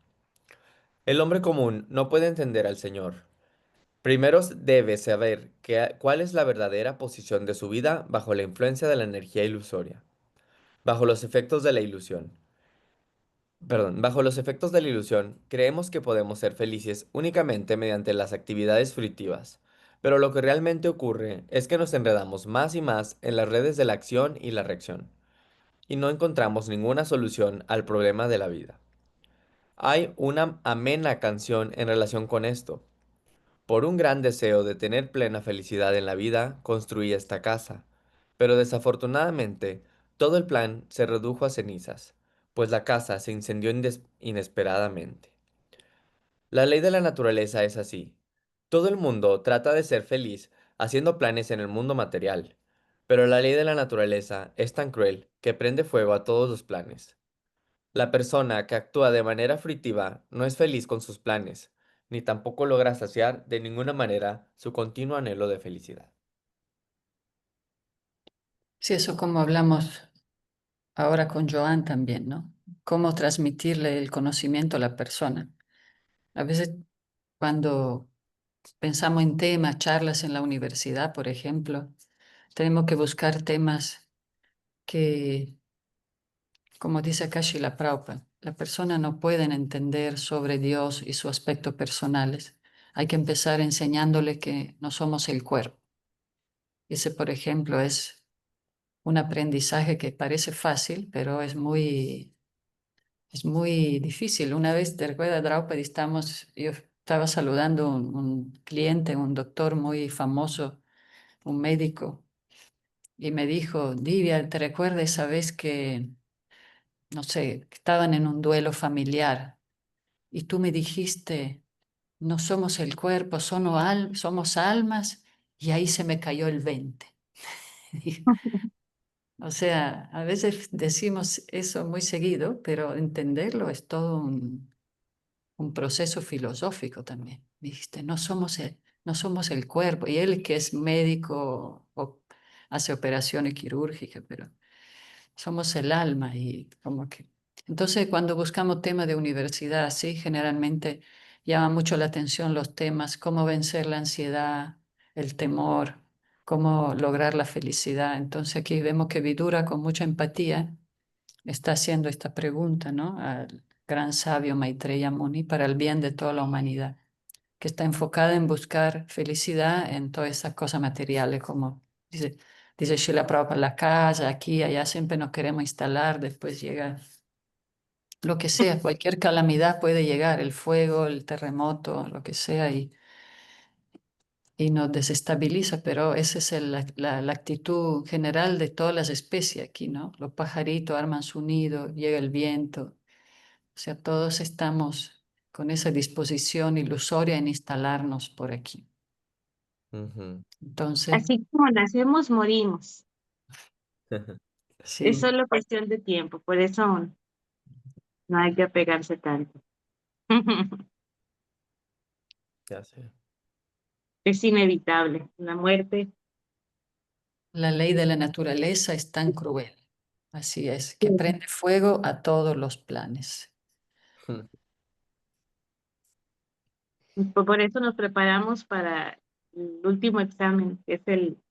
El hombre común no puede entender al Señor. Primero debe saber cuál es la verdadera posición de su vida bajo la influencia de la energía ilusoria, bajo los efectos de la ilusión. Perdón, bajo los efectos de la ilusión, creemos que podemos ser felices únicamente mediante las actividades fruitivas, pero lo que realmente ocurre es que nos enredamos más y más en las redes de la acción y la reacción, y no encontramos ninguna solución al problema de la vida. Hay una amena canción en relación con esto. Por un gran deseo de tener plena felicidad en la vida, construí esta casa. Pero desafortunadamente, todo el plan se redujo a cenizas, pues la casa se incendió inesperadamente. La ley de la naturaleza es así. Todo el mundo trata de ser feliz haciendo planes en el mundo material, pero la ley de la naturaleza es tan cruel que prende fuego a todos los planes. La persona que actúa de manera fruitiva no es feliz con sus planes, ni tampoco logra saciar de ninguna manera su continuo anhelo de felicidad. Sí, eso como hablamos ahora con Joan también, ¿no? Cómo transmitirle el conocimiento a la persona. A veces cuando pensamos en temas, charlas en la universidad, por ejemplo, tenemos que buscar temas que, como dice acá Srila Prabhupada, la persona no puede entender sobre Dios y su aspecto personales. Hay que empezar enseñándole que no somos el cuerpo. Ese, por ejemplo, es un aprendizaje que parece fácil, pero es muy difícil. Una vez, te recuerdas, Draupadi, yo estaba saludando a un cliente, un doctor muy famoso, un médico, y me dijo: Divya, ¿te recuerdas esa vez que, no sé, que estaban en un duelo familiar y tú me dijiste, no somos el cuerpo, somos almas, y ahí se me cayó el 20. O sea, a veces decimos eso muy seguido, pero entenderlo es todo un proceso filosófico también. Dijiste, no somos el cuerpo. Y él que es médico hace operaciones quirúrgicas, pero somos el alma y como que... Entonces, cuando buscamos temas de universidad, sí, generalmente llama mucho la atención los temas, cómo vencer la ansiedad, el temor, cómo lograr la felicidad. Entonces, aquí vemos que Vidura, con mucha empatía, está haciendo esta pregunta, ¿no? Al gran sabio Maitreya Muni para el bien de toda la humanidad, que está enfocada en buscar felicidad en todas esas cosas materiales, como dice, dice Srila Prabhupada, la casa, aquí, allá, siempre nos queremos instalar, después llega lo que sea, cualquier calamidad puede llegar, el fuego, el terremoto, lo que sea, y nos desestabiliza, pero esa es la actitud general de todas las especies aquí, ¿no? Los pajaritos arman su nido, llega el viento, o sea, todos estamos con esa disposición ilusoria en instalarnos por aquí. Ujú. Entonces, Así como nacemos, morimos. Es sí, solo cuestión de tiempo, por eso no hay que apegarse tanto. Ya sé. Es inevitable. La muerte. la ley de la naturaleza es tan cruel. Así es, que prende fuego a todos los planes. Por eso nos preparamos para el último examen, que es el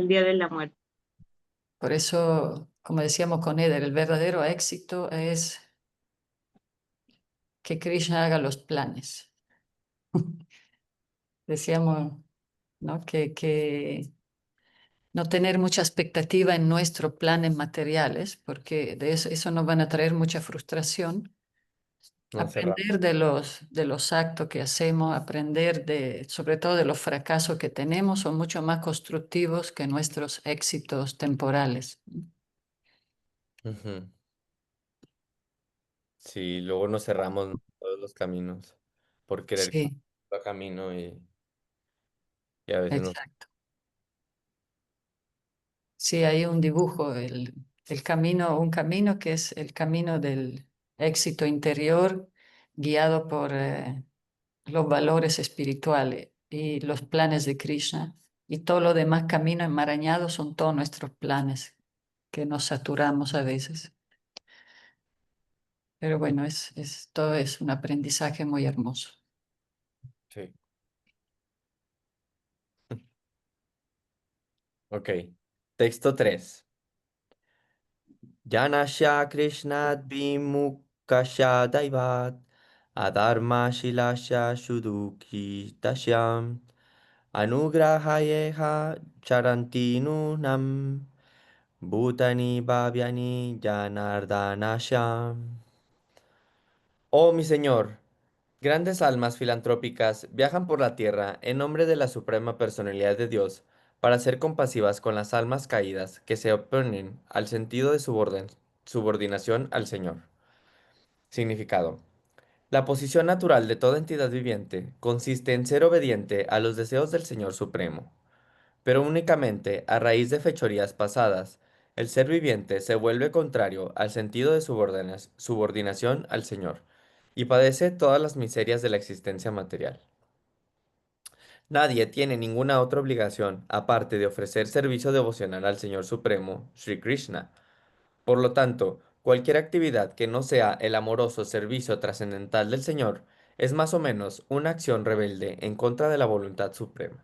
día de la muerte. Por eso, como decíamos con Eder, el verdadero éxito es que Krishna haga los planes. Decíamos, ¿no? Que no tener mucha expectativa en nuestros planes materiales, porque de eso nos van a traer mucha frustración. Nos cerramos. Aprender de los actos que hacemos, aprender sobre todo de los fracasos que tenemos, son mucho más constructivos que nuestros éxitos temporales. Ujú. Sí, luego nos cerramos todos los caminos por querer Sí, el camino y a veces no. exacto. Sí, hay un dibujo, el camino, un camino que es el camino del éxito interior guiado por los valores espirituales y los planes de Krishna. Y todo lo demás camino enmarañado son todos nuestros planes que nos saturamos a veces. Pero bueno, todo es un aprendizaje muy hermoso. Sí. Ok. Texto 3. Yanasya Krishnat Vimukasya Daivat Adharma Shilasya Shuduki Tashyam Anugrahayeha Charanti Nunam Bhutani Bhavyani Janardanasham. Oh mi Señor, grandes almas filantrópicas viajan por la tierra en nombre de la Suprema Personalidad de Dios para ser compasivas con las almas caídas que se oponen al sentido de subordinación al Señor. Significado. La posición natural de toda entidad viviente consiste en ser obediente a los deseos del Señor Supremo, pero únicamente a raíz de fechorías pasadas, el ser viviente se vuelve contrario al sentido de subordinación al Señor y padece todas las miserias de la existencia material. Nadie tiene ninguna otra obligación aparte de ofrecer servicio devocional al Señor Supremo, Sri Krishna. Por lo tanto, cualquier actividad que no sea el amoroso servicio trascendental del Señor es más o menos una acción rebelde en contra de la voluntad suprema.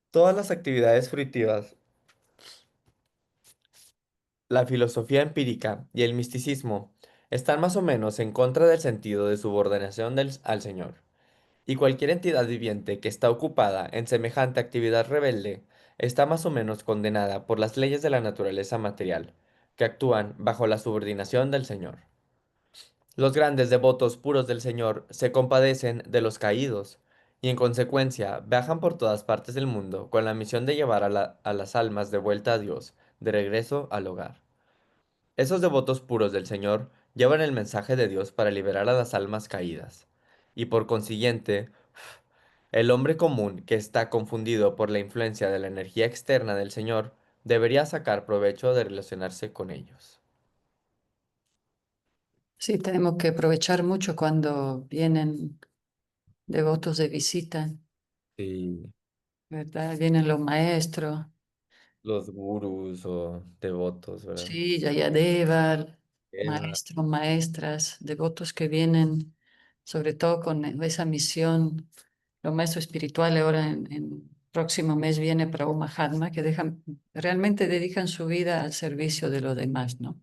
Todas las actividades fruitivas, la filosofía empírica y el misticismo están más o menos en contra del sentido de subordinación al Señor. Y cualquier entidad viviente que está ocupada en semejante actividad rebelde está más o menos condenada por las leyes de la naturaleza material, que actúan bajo la subordinación del Señor. Los grandes devotos puros del Señor se compadecen de los caídos y en consecuencia viajan por todas partes del mundo con la misión de llevar a las almas de vuelta a Dios, de regreso al hogar. Esos devotos puros del Señor llevan el mensaje de Dios para liberar a las almas caídas. Y por consiguiente, el hombre común que está confundido por la influencia de la energía externa del Señor debería sacar provecho de relacionarse con ellos. Sí, tenemos que aprovechar mucho cuando vienen devotos de visita, Sí, ¿verdad? Vienen los maestros, los gurús o devotos, ¿verdad? sí, Yayadeva, Eva. maestros, maestras, devotos que vienen, sobre todo con esa misión. Los maestros espirituales ahora en próximo mes viene para un Mahatma que dejan, realmente dedican su vida al servicio de los demás, ¿no?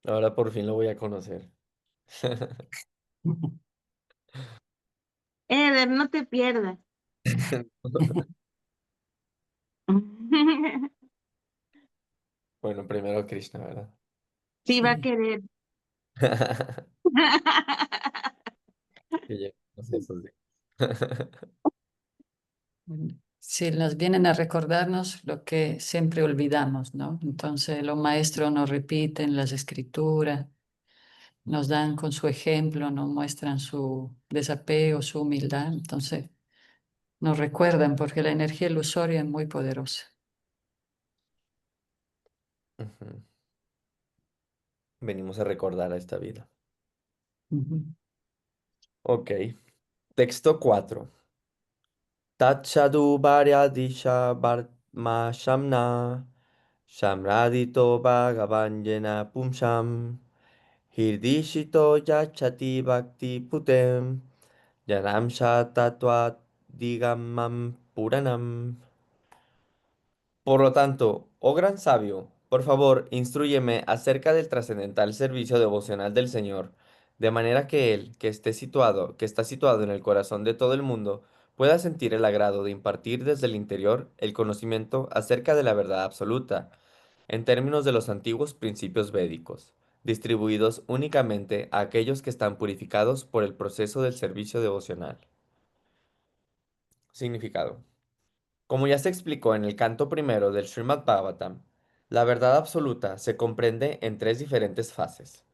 Ahora por fin lo voy a conocer. Eder, no te pierdas. Bueno, primero Krishna, ¿verdad? Sí, va a Sí. querer. Que lleguemos a esos días. Sí, nos vienen a recordarnos lo que siempre olvidamos, ¿no? Entonces los maestros nos repiten las escrituras, nos dan con su ejemplo, nos muestran su desapego, su humildad. Entonces nos recuerdan porque la energía ilusoria es muy poderosa. Ujú. Venimos a recordar a esta vida. Ujú. Ok. Texto 4. Tatchadu Bharyadisha Bharma Shamna Shamradito Bhagavanjena Pumsham Hirdishito Yachati Bhakti Putem Yanamsha Tatva Digamam Puranam. Por lo tanto, oh gran sabio, por favor, instrúyeme acerca del trascendental servicio devocional del Señor, de manera que Él, que está situado en el corazón de todo el mundo, pueda sentir el agrado de impartir desde el interior el conocimiento acerca de la verdad absoluta, en términos de los antiguos principios védicos, distribuidos únicamente a aquellos que están purificados por el proceso del servicio devocional. Significado. Como ya se explicó en el canto primero del Srimad Bhagavatam, la verdad absoluta se comprende en tres diferentes fases,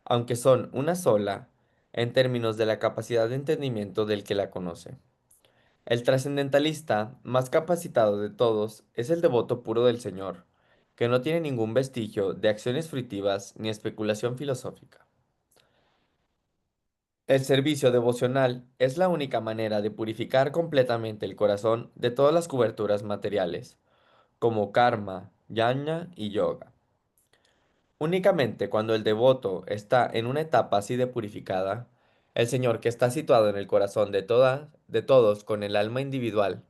aunque son una sola en términos de la capacidad de entendimiento del que la conoce. El trascendentalista más capacitado de todos es el devoto puro del Señor, que no tiene ningún vestigio de acciones fruitivas ni especulación filosófica. El servicio devocional es la única manera de purificar completamente el corazón de todas las coberturas materiales como karma, jnana y yoga. Únicamente cuando el devoto está en una etapa así de purificada, el Señor que está situado en el corazón de todos con el alma individual,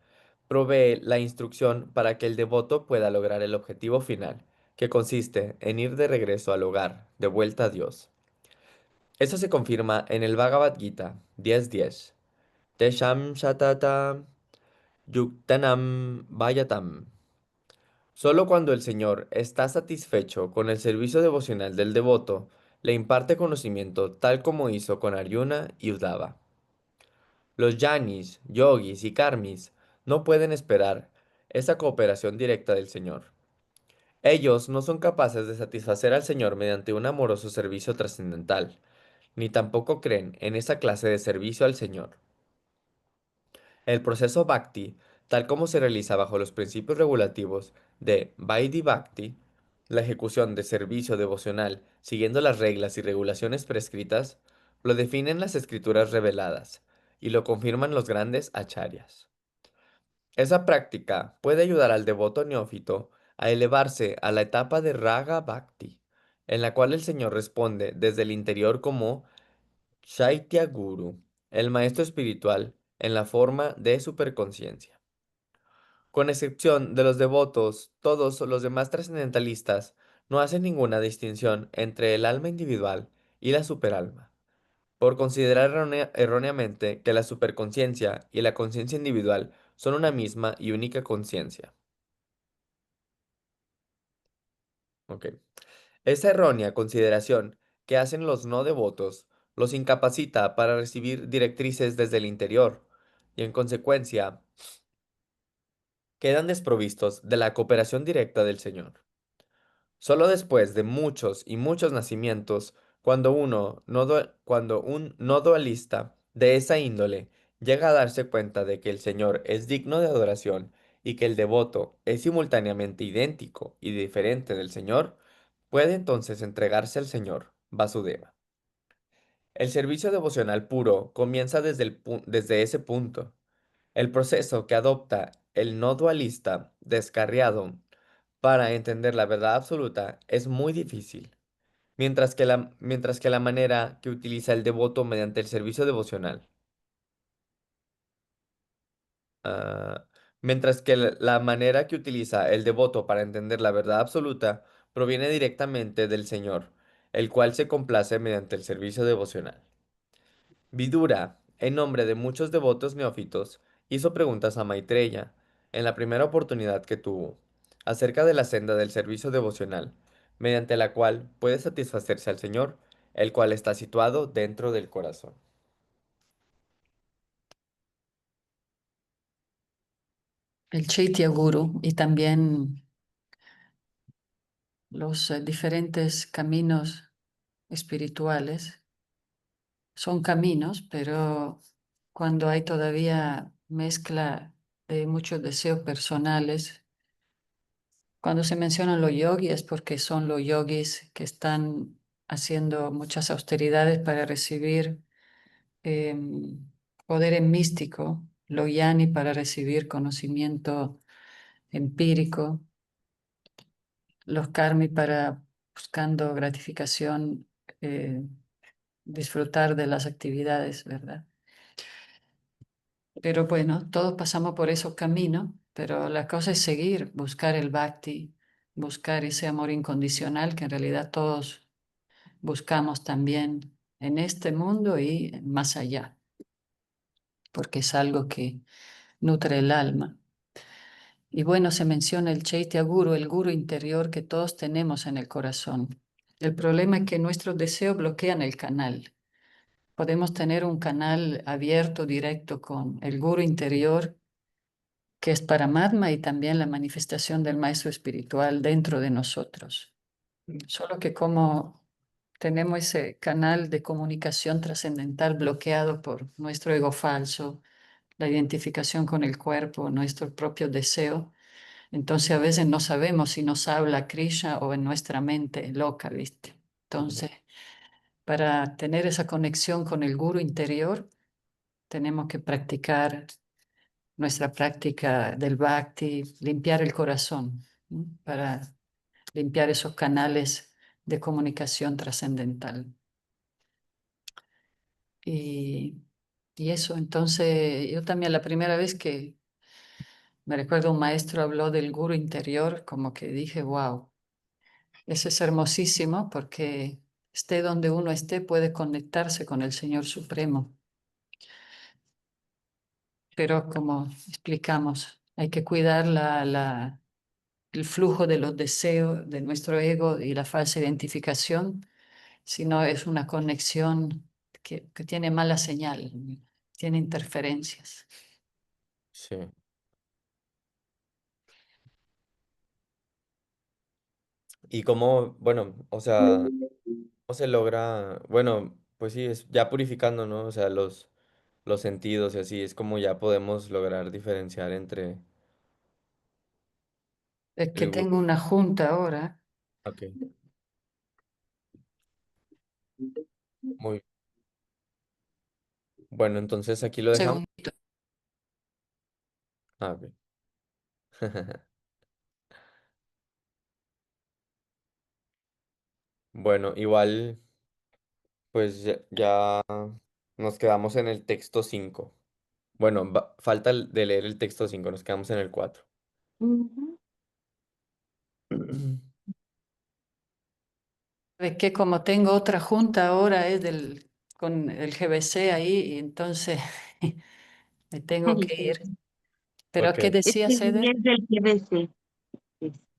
provee la instrucción para que el devoto pueda lograr el objetivo final, que consiste en ir de regreso al hogar, de vuelta a Dios. Eso se confirma en el Bhagavad Gita 10:10. Tesham shatata yuktanam vayatam. Solo cuando el Señor está satisfecho con el servicio devocional del devoto, le imparte conocimiento tal como hizo con Arjuna y Uddhava. Los yanis, yogis y karmis no pueden esperar esa cooperación directa del Señor. Ellos no son capaces de satisfacer al Señor mediante un amoroso servicio trascendental, ni tampoco creen en esa clase de servicio al Señor. El proceso Bhakti, tal como se realiza bajo los principios regulativos de Vaidhi Bhakti, la ejecución de servicio devocional siguiendo las reglas y regulaciones prescritas, lo definen las escrituras reveladas y lo confirman los grandes acharyas. Esa práctica puede ayudar al devoto neófito a elevarse a la etapa de Raga Bhakti, en la cual el Señor responde desde el interior como Shaitya Guru, el maestro espiritual, en la forma de superconciencia. Con excepción de los devotos, todos los demás trascendentalistas no hacen ninguna distinción entre el alma individual y la superalma, por considerar erróneamente que la superconciencia y la conciencia individual son una misma y única conciencia. Ok. Esa errónea consideración que hacen los no devotos los incapacita para recibir directrices desde el interior y en consecuencia quedan desprovistos de la cooperación directa del Señor. Solo después de muchos y muchos nacimientos Cuando un no dualista de esa índole llega a darse cuenta de que el Señor es digno de adoración y que el devoto es simultáneamente idéntico y diferente del Señor, puede entonces entregarse al Señor, Vasudeva. El servicio devocional puro comienza desde ese punto. El proceso que adopta el no dualista descarriado para entender la verdad absoluta es muy difícil, mientras que la manera que utiliza el devoto mediante el servicio devocional, ah, mientras que la manera que utiliza el devoto para entender la verdad absoluta proviene directamente del Señor, el cual se complace mediante el servicio devocional. Vidura, en nombre de muchos devotos neófitos, hizo preguntas a Maitreya, en la primera oportunidad que tuvo, acerca de la senda del servicio devocional, mediante la cual puede satisfacerse al Señor, el cual está situado dentro del corazón. El Chaitya Guru y también los diferentes caminos espirituales son caminos, pero cuando hay todavía mezcla de muchos deseos personales, cuando se mencionan los yogis es porque son los yogis que están haciendo muchas austeridades para recibir poder en místico, los yani para recibir conocimiento empírico, los karmi para buscando gratificación, eh, disfrutar de las actividades, ¿verdad? Pero bueno, todos pasamos por esos caminos, pero la cosa es seguir, buscar el bhakti, buscar ese amor incondicional que en realidad todos buscamos también en este mundo y más allá, porque es algo que nutre el alma. Y bueno, se menciona el Chaitya Guru, el guru interior que todos tenemos en el corazón. El problema es que nuestros deseos bloquean el canal. Podemos tener un canal abierto, directo con el guru interior, que es Paramatma y también la manifestación del maestro espiritual dentro de nosotros. Solo que como tenemos ese canal de comunicación trascendental bloqueado por nuestro ego falso, la identificación con el cuerpo, nuestro propio deseo, entonces a veces no sabemos si nos habla Krishna o en nuestra mente loca, ¿viste? Ujú. Entonces, para tener esa conexión con el guru interior, tenemos que practicar nuestra práctica del bhakti, limpiar el corazón, ¿no? Para limpiar esos canales de comunicación trascendental. Y, y eso, entonces, yo también la primera vez que me recuerdo un maestro habló del guru interior, como que dije, wow, eso es hermosísimo porque esté donde uno esté puede conectarse con el Señor Supremo. Pero como explicamos, hay que cuidar el flujo de los deseos de nuestro ego y la falsa identificación, si no es una conexión que tiene mala señal, tiene interferencias. Sí. Y cómo, bueno, o sea, cómo se logra, bueno, pues sí, es ya purificando, ¿no? O sea, los sentidos y así, es como ya podemos lograr diferenciar entre Es que el tengo gurú. una junta ahora. Ok, muy bueno, entonces aquí lo dejamos. Según Ah, ok. Bueno, igual, pues ya nos quedamos en el texto 5. Bueno, falta de leer el texto 5, nos quedamos en el 4. Ujú. de que como tengo otra junta ahora es con el GBC ahí, y entonces me tengo que ir. ¿Pero qué Ok. decía Este día Ceder? es del GBC.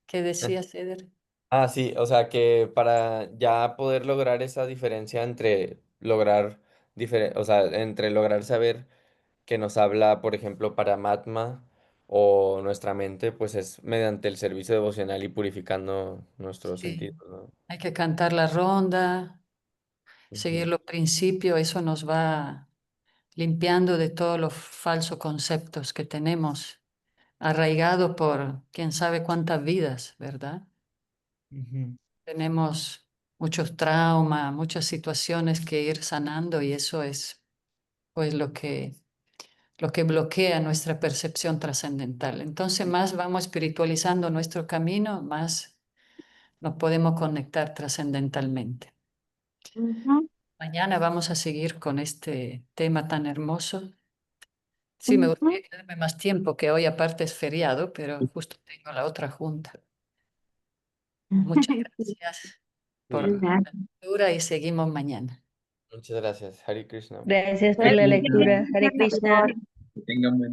¿Qué decía Ceder? Ah, sí, o sea que para ya poder lograr esa diferencia entre lograr, o sea, entre lograr saber que nos habla, por ejemplo, Paramatma o nuestra mente, pues es mediante el servicio devocional y purificando nuestros Sí, sentidos, ¿no? hay que cantar la ronda, seguir los principios, eso nos va limpiando de todos los falsos conceptos que tenemos arraigado por quién sabe cuántas vidas, ¿verdad? Ujú. Tenemos muchos traumas, muchas situaciones que ir sanando y eso es pues lo que bloquea nuestra percepción trascendental. Entonces más vamos espiritualizando nuestro camino, más nos podemos conectar trascendentalmente. Ujú, Mañana vamos a seguir con este tema tan hermoso. Sí, me ujú. gustaría quedarme más tiempo, que hoy aparte es feriado, pero justo tengo la otra junta. Muchas Sí, gracias por Sí, ya. la lectura y seguimos mañana. muchas gracias. Hare Krishna. Gracias por Hare la Krishna. lectura. Hare Krishna. Que tengan buen